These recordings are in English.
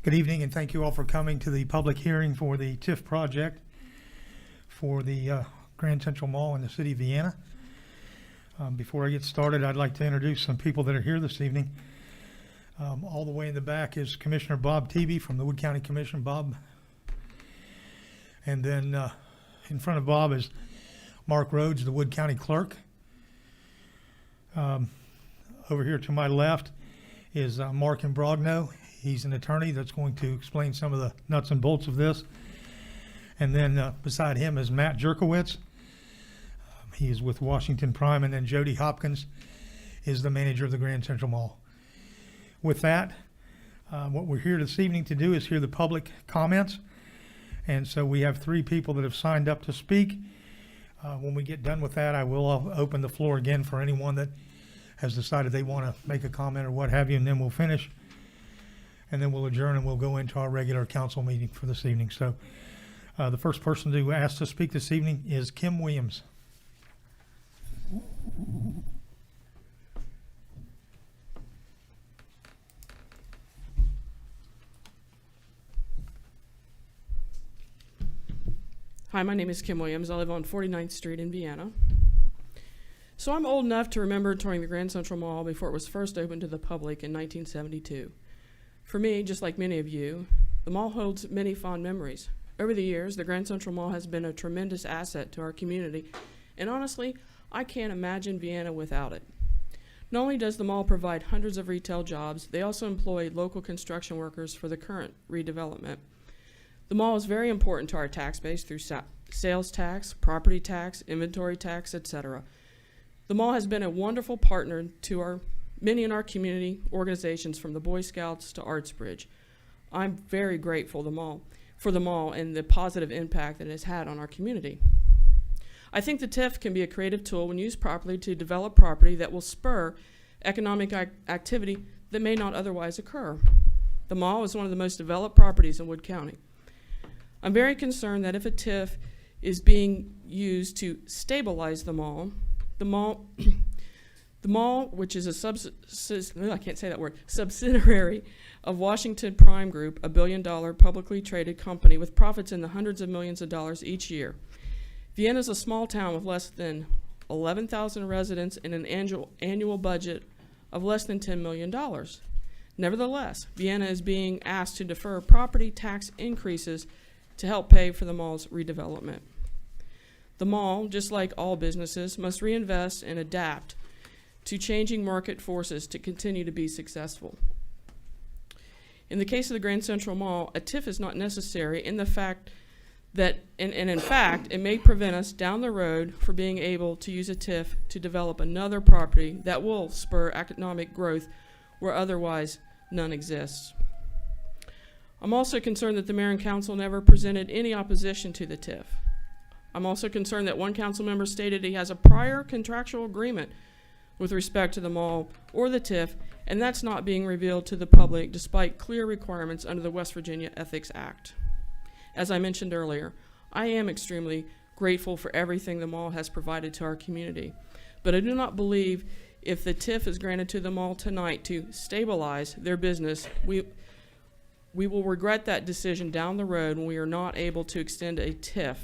Good evening, and thank you all for coming to the public hearing for the TIF project for the Grand Central Mall in the city of Vienna. Before I get started, I'd like to introduce some people that are here this evening. All the way in the back is Commissioner Bob Teeby from the Wood County Commission. Bob. And then in front of Bob is Mark Rhodes, the Wood County Clerk. Over here to my left is Mark Imbrogno. He's an attorney that's going to explain some of the nuts and bolts of this. And then beside him is Matt Jerkwoods. He is with Washington Prime. And then Jody Hopkins is the manager of the Grand Central Mall. With that, what we're here this evening to do is hear the public comments. And so we have 3 people that have signed up to speak. When we get done with that, I will open the floor again for anyone that has decided they want to make a comment or what have you, and then we'll finish. And then we'll adjourn and we'll go into our regular council meeting for this evening. So the first person to ask to speak this evening is Kim Williams. Hi, my name is Kim Williams. I live on 49th Street in Vienna. So I'm old enough to remember touring the Grand Central Mall before it was first opened to the public in 1972. For me, just like many of you, the mall holds many fond memories. Over the years, the Grand Central Mall has been a tremendous asset to our community, and honestly, I can't imagine Vienna without it. Not only does the mall provide hundreds of retail jobs, they also employ local construction workers for the current redevelopment. The mall is very important to our tax base through sales tax, property tax, inventory tax, etc. The mall has been a wonderful partner to many in our community organizations, from the Boy Scouts to Artsbridge. I'm very grateful for the mall and the positive impact that it has had on our community. I think the TIF can be a creative tool when used properly to develop property that will spur economic activity that may not otherwise occur. The mall is one of the most developed properties in Wood County. I'm very concerned that if a TIF is being used to stabilize the mall, which is a subsidiary of Washington Prime Group, a billion-dollar publicly traded company with profits in the hundreds of millions of dollars each year. Vienna is a small town with less than 11,000 residents and an annual budget of less than $10 million. Nevertheless, Vienna is being asked to defer property tax increases to help pay for the mall's redevelopment. The mall, just like all businesses, must reinvest and adapt to changing market forces to continue to be successful. In the case of the Grand Central Mall, a TIF is not necessary in the fact that, and in fact, it may prevent us down the road from being able to use a TIF to develop another property that will spur economic growth where otherwise none exists. I'm also concerned that the mayor and council never presented any opposition to the TIF. I'm also concerned that one council member stated he has a prior contractual agreement with respect to the mall or the TIF, and that's not being revealed to the public despite clear requirements under the West Virginia Ethics Act. As I mentioned earlier, I am extremely grateful for everything the mall has provided to our community, but I do not believe if the TIF is granted to the mall tonight to stabilize their business, we will regret that decision down the road when we are not able to extend a TIF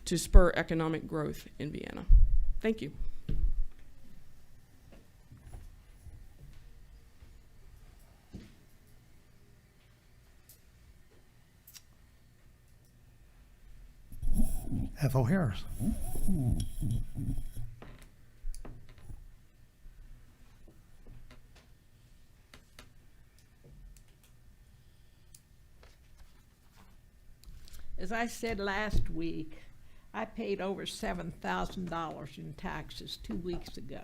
to spur economic growth in Vienna. Thank you. F. O'Hara's. As I said last week, I paid over $7,000 in taxes 2 weeks ago.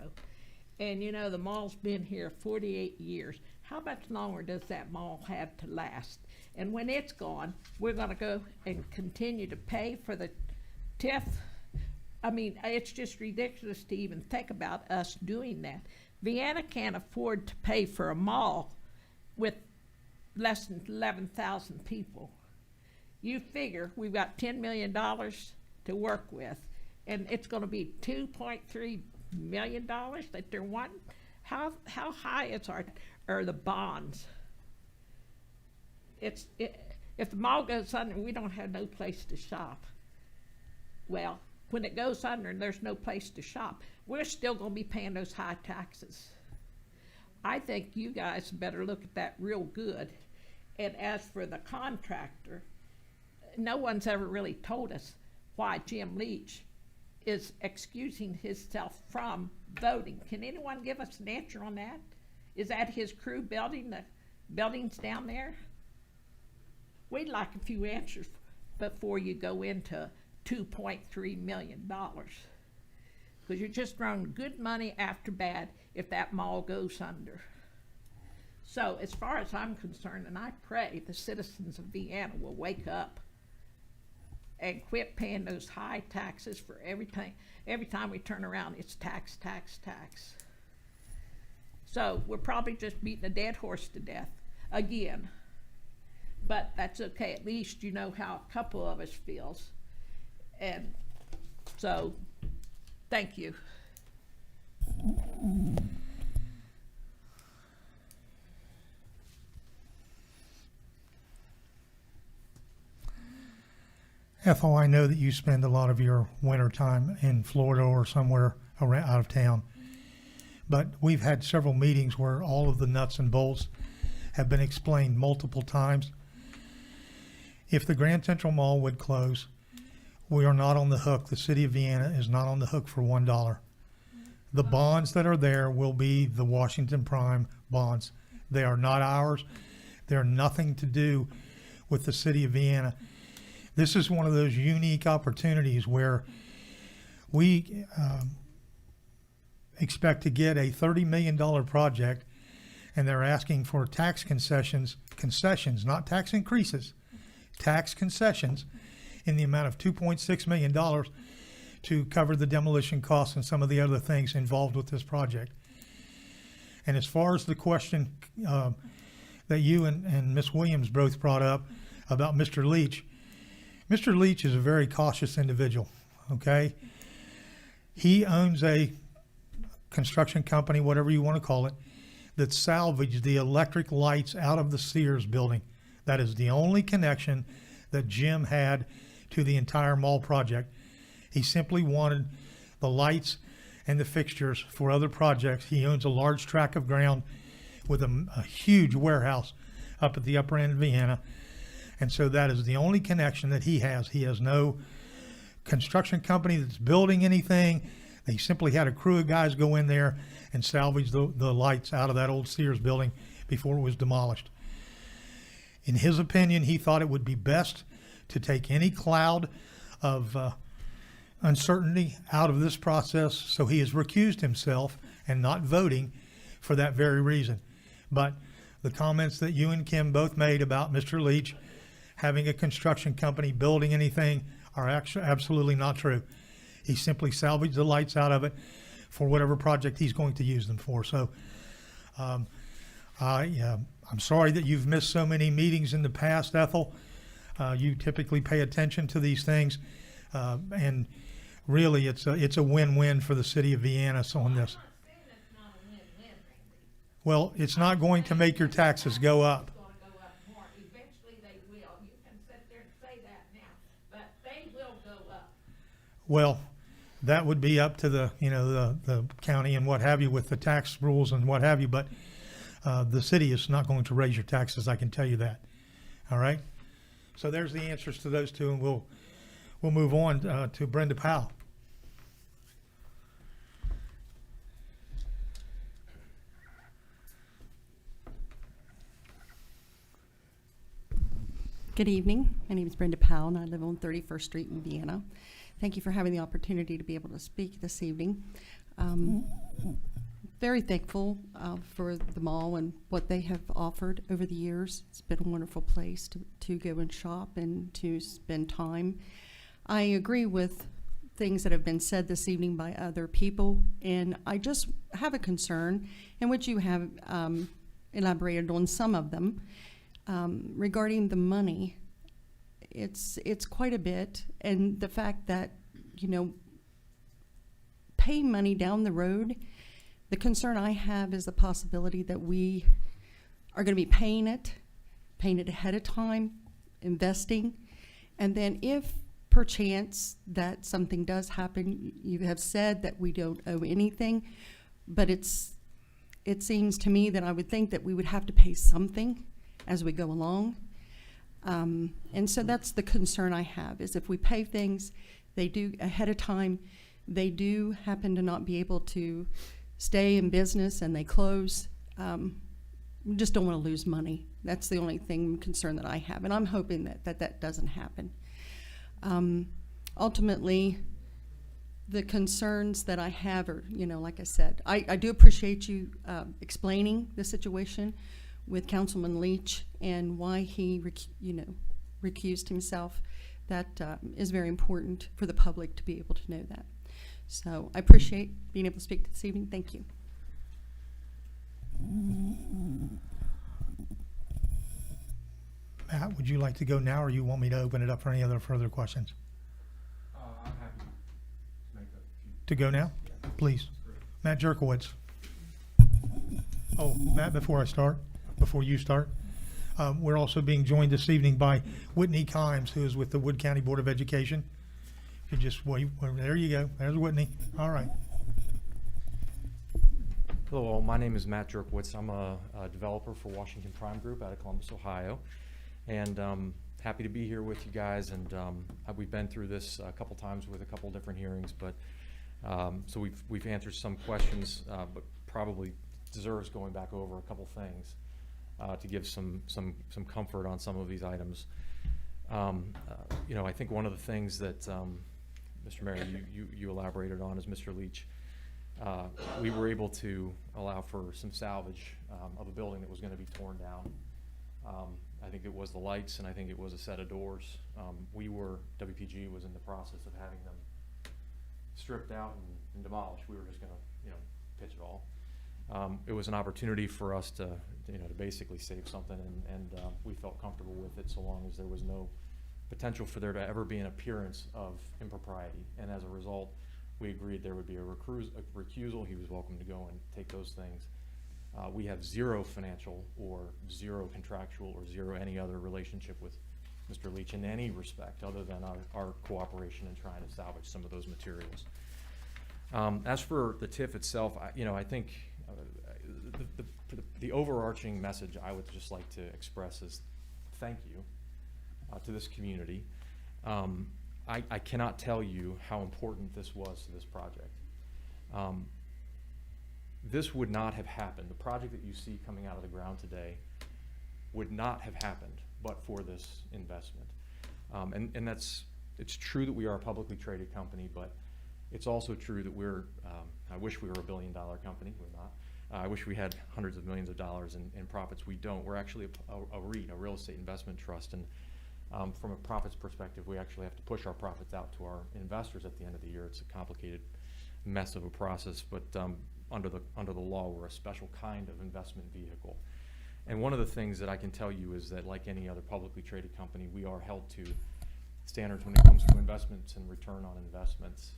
And you know, the mall's been here 48 years. How much longer does that mall have to last? And when it's gone, we're gonna go and continue to pay for the TIF. I mean, it's just ridiculous to even think about us doing that. Vienna can't afford to pay for a mall with less than 11,000 people. You figure we've got $10 million to work with, and it's going to be $2.3 million that they're wanting. How high are the bonds? if the mall goes under, we don't have no place to shop. Well, when it goes under and there's no place to shop, we're still gonna be paying those high taxes. I think you guys better look at that real good. And as for the contractor, no one's ever really told us why Jim Leach is excusing himself from voting. Can anyone give us an answer on that? Is that his crew building the buildings down there? We'd like a few answers before you go into $2.3 million. Because you're just throwing good money after bad if that mall goes under. So as far as I'm concerned, and I pray the citizens of Vienna will wake up and quit paying those high taxes for everything. Every time we turn around, it's tax, tax, tax. So we're probably just beating a dead horse to death again. But that's okay, at least you know how a couple of us feels. And so, thank you. Ethel, I know that you spend a lot of your winter time in Florida or somewhere around, out of town, but we've had several meetings where all of the nuts and bolts have been explained multiple times. If the Grand Central Mall would close, we are not on the hook. The city of Vienna is not on the hook for $1. The bonds that are there will be the Washington Prime bonds. They are not ours. They're nothing to do with the city of Vienna. This is one of those unique opportunities where we expect to get a $30 million project, and they're asking for tax concessions, not tax increases, tax concessions in the amount of $2.6 million to cover the demolition costs and some of the other things involved with this project. And as far as the question that you and Ms. Williams both brought up about Mr. Leach is a very cautious individual, okay? He owns a construction company, whatever you want to call it, that salvaged the electric lights out of the Sears building. That is the only connection that Jim had to the entire mall project. He simply wanted the lights and the fixtures for other projects. He owns a large tract of ground with a huge warehouse up at the upper end of Vienna. And so that is the only connection that he has. He has no construction company that's building anything. They simply had a crew of guys go in there and salvage the lights out of that old Sears building before it was demolished. In his opinion, he thought it would be best to take any cloud of uncertainty out of this process, so he has recused himself and not voting for that very reason. But the comments that you and Kim both made about Mr. Leach having a construction company building anything are actually absolutely not true. He simply salvaged the lights out of it for whatever project he's going to use them for. So I'm sorry that you've missed so many meetings in the past, Ethel. You typically pay attention to these things, and really it's a win-win for the city of Vienna on this. Well, it's not going to make your taxes go up. Well, that would be up to the county and what have you with the tax rules and what have you, but the city is not going to raise your taxes, I can tell you that. All right? So there's the answers to those two, and we'll move on to Brenda Powell. Good evening. My name is Brenda Powell, and I live on 31st Street in Vienna. Thank you for having the opportunity to be able to speak this evening. Very thankful for the mall and what they have offered over the years. It's been a wonderful place to go and shop and to spend time. I agree with things that have been said this evening by other people, and I just have a concern, in which you have elaborated on some of them, regarding the money. It's quite a bit, and the fact that, paying money down the road, the concern I have is the possibility that we are going to be paying it painted ahead of time, investing, and then if perchance that something does happen, you have said that we don't owe anything, but it seems to me that I would think that we would have to pay something as we go along. And so that's the concern I have, is if we pay things, they do ahead of time, they do happen to not be able to stay in business and they close. We just don't want to lose money. That's the only concern that I have, and I'm hoping that doesn't happen. Ultimately, the concerns that I have are, like I said, I do appreciate you explaining the situation with Councilman Leach and why he, recused himself. That is very important for the public to be able to know that. So I appreciate being able to speak this evening. Thank you. Matt, would you like to go now, or you want me to open it up for any other further questions? I'm happy to make a few. To go now? Please. Matt Jerkwoods. Oh, Matt, before you start, we're also being joined this evening by Whitney Kimes, who is with the Wood County Board of Education. If you just wait, there you go. There's Whitney. All right. Hello, all. My name is Matt Jerkwoods. I'm a developer for Washington Prime Group out of Columbus, Ohio. And happy to be here with you guys. And we've been through this a couple times with a couple different hearings, but so we've answered some questions, but probably deserves going back over a couple things to give some comfort on some of these items. I think one of the things that Mr. Mayor, you elaborated on is Mr. Leach. We were able to allow for some salvage of a building that was going to be torn down. I think it was the lights, and I think it was a set of doors. WPG was in the process of having them stripped out and demolished. We were just going to, pitch it all. It was an opportunity for us to basically save something, and we felt comfortable with it so long as there was no potential for there to ever be an appearance of impropriety. And as a result, we agreed there would be a recusal. He was welcome to go and take those things. We have zero financial or zero contractual or zero any other relationship with Mr. Leach in any respect other than our cooperation in trying to salvage some of those materials. As for the TIF itself, I think the overarching message I would just like to express is thank you to this community. I cannot tell you how important this was to this project. This would not have happened. The project that you see coming out of the ground today would not have happened but for this investment. And it's true that we are a publicly traded company, but it's also true that I wish we were a billion-dollar company. We're not. I wish we had hundreds of millions of dollars in profits. We don't. We're actually a REIT, a real estate investment trust. And from a profits perspective, we actually have to push our profits out to our investors at the end of the year. It's a complicated mess of a process, but under the law, we're a special kind of investment vehicle. And one of the things that I can tell you is that, like any other publicly traded company, we are held to standards when it comes to investments and return on investments.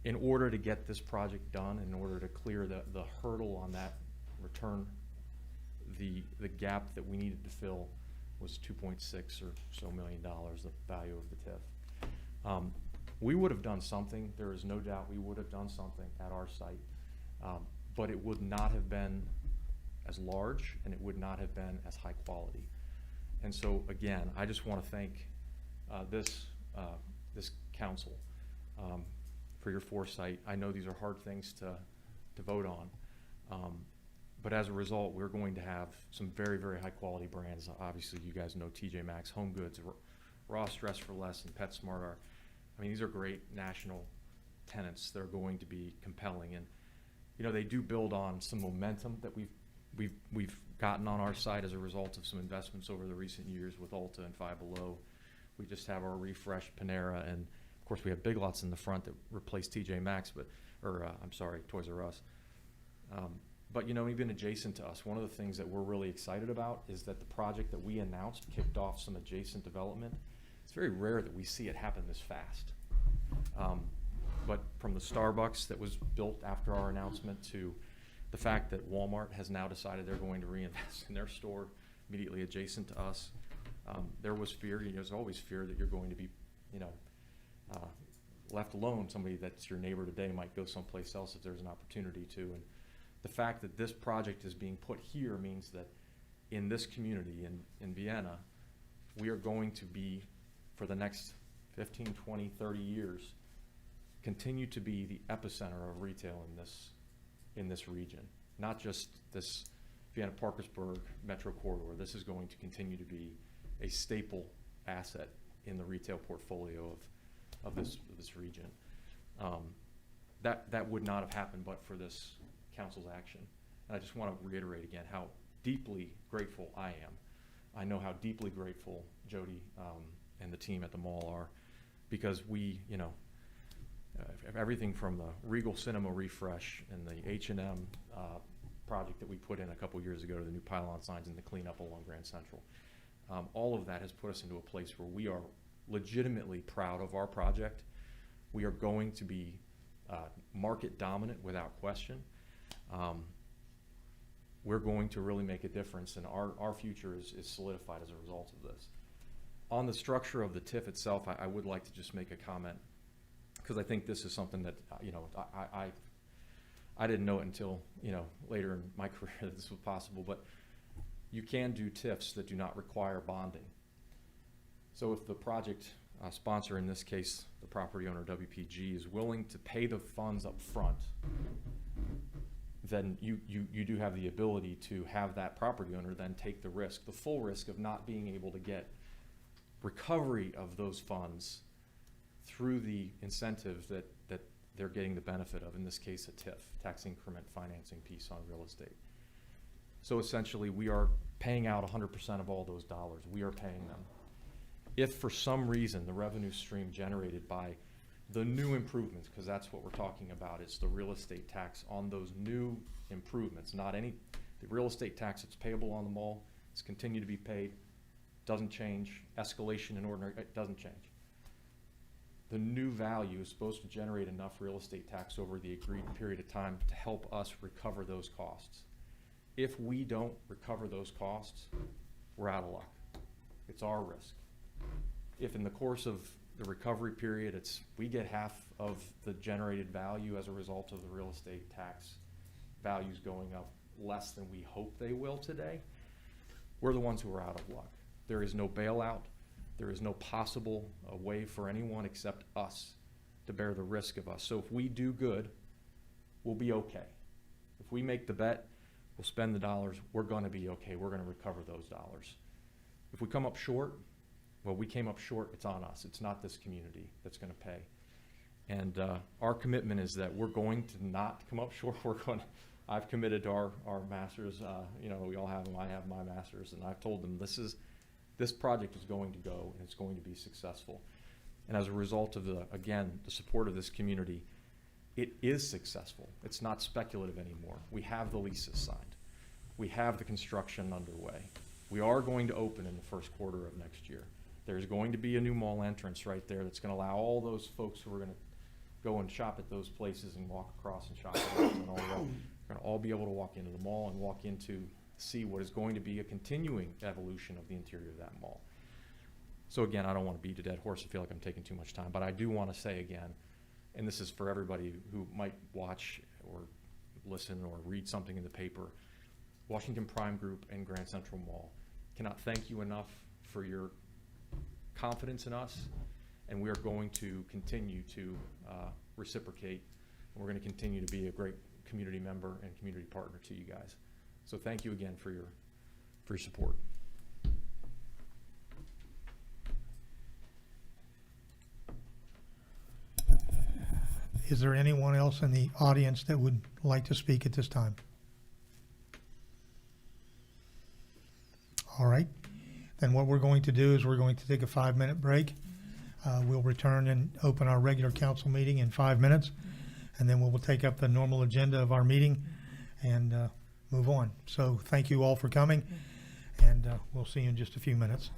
In order to get this project done, in order to clear the hurdle on that return, the gap that we needed to fill was $2.6 or so million, the value of the TIF. We would have done something. There is no doubt we would have done something at our site, but it would not have been as large, and it would not have been as high quality. And so again, I just want to thank this council for your foresight. I know these are hard things to vote on, but as a result, we're going to have some very, very high quality brands. Obviously, you guys know TJ Maxx, Home Goods, Ross Dress for Less, and PetSmart these are great national tenants. They're going to be compelling, and they do build on some momentum that we've gotten on our side as a result of some investments over the recent years with Ulta and Five Below. We just have our refreshed Panera, and of course we have Big Lots in the front that replaced TJ Maxx, Toys R Us. But even adjacent to us, one of the things that we're really excited about is that the project that we announced kicked off some adjacent development. It's very rare that we see it happen this fast. But from the Starbucks that was built after our announcement to the fact that Walmart has now decided they're going to reinvest in their store immediately adjacent to us. There was fear, there's always fear that you're going to be, left alone. Somebody that's your neighbor today might go someplace else if there's an opportunity to. And the fact that this project is being put here means that in this community, in Vienna, we are going to be, for the next 15, 20, 30 years, continue to be the epicenter of retail in this region. Not just this Vienna-Parkersburg metro corridor. This is going to continue to be a staple asset in the retail portfolio of this region. That would not have happened but for this council's action. And I just want to reiterate again how deeply grateful I am. I know how deeply grateful Jody and the team at the mall are, because we, everything from the Regal Cinema refresh and the H&M project that we put in a couple years ago to the new pylon signs and the cleanup along Grand Central. All of that has put us into a place where we are legitimately proud of our project. We are going to be market dominant without question. We're going to really make a difference, and our future is solidified as a result of this. On the structure of the TIF itself, I would like to just make a comment, because I think this is something that, I didn't know it until, later in my career that this was possible, but you can do TIFs that do not require bonding. So if the project sponsor, in this case, the property owner, WPG, is willing to pay the funds up front, then you do have the ability to have that property owner then take the risk, the full risk of not being able to get recovery of those funds through the incentive that they're getting the benefit of, in this case a TIF, tax increment financing piece on real estate. So essentially we are paying out 100% of all those dollars. We are paying them. If for some reason the revenue stream generated by the new improvements, because that's what we're talking about, it's the real estate tax on those new improvements, the real estate tax that's payable on the mall is continue to be paid, doesn't change, escalation in ordinary, it doesn't change. The new value is supposed to generate enough real estate tax over the agreed period of time to help us recover those costs. If we don't recover those costs, we're out of luck. It's our risk. If in the course of the recovery period, we get half of the generated value as a result of the real estate tax values going up less than we hope they will today, we're the ones who are out of luck. There is no bailout. There is no possible way for anyone except us to bear the risk of us. So if we do good, we'll be okay. If we make the bet, we'll spend the dollars, we're going to be okay. We're going to recover those dollars. If we come up short, well, we came up short, it's on us. It's not this community that's going to pay. And our commitment is that we're going to not come up short. I've committed to our masters, we all have them, I have my masters, and I've told them this project is going to go and it's going to be successful. And as a result of the support of this community, it is successful. It's not speculative anymore. We have the leases signed. We have the construction underway. We are going to open in the first quarter of next year. There's going to be a new mall entrance right there that's going to allow all those folks who are going to go and shop at those places and walk across and shop at those and all that. We're going to all be able to walk into the mall and walk into see what is going to be a continuing evolution of the interior of that mall. So again, I don't want to beat a dead horse. I feel like I'm taking too much time, but I do want to say again, and this is for everybody who might watch or listen or read something in the paper, Washington Prime Group and Grand Central Mall cannot thank you enough for your confidence in us, and we are going to continue to reciprocate, and we're going to continue to be a great community member and community partner to you guys. So thank you again for your support. Is there anyone else in the audience that would like to speak at this time? All right. Then what we're going to do is we're going to take a 5-minute break. We'll return and open our regular council meeting in 5 minutes, and then we'll take up the normal agenda of our meeting and move on. So thank you all for coming, and we'll see you in just a few minutes.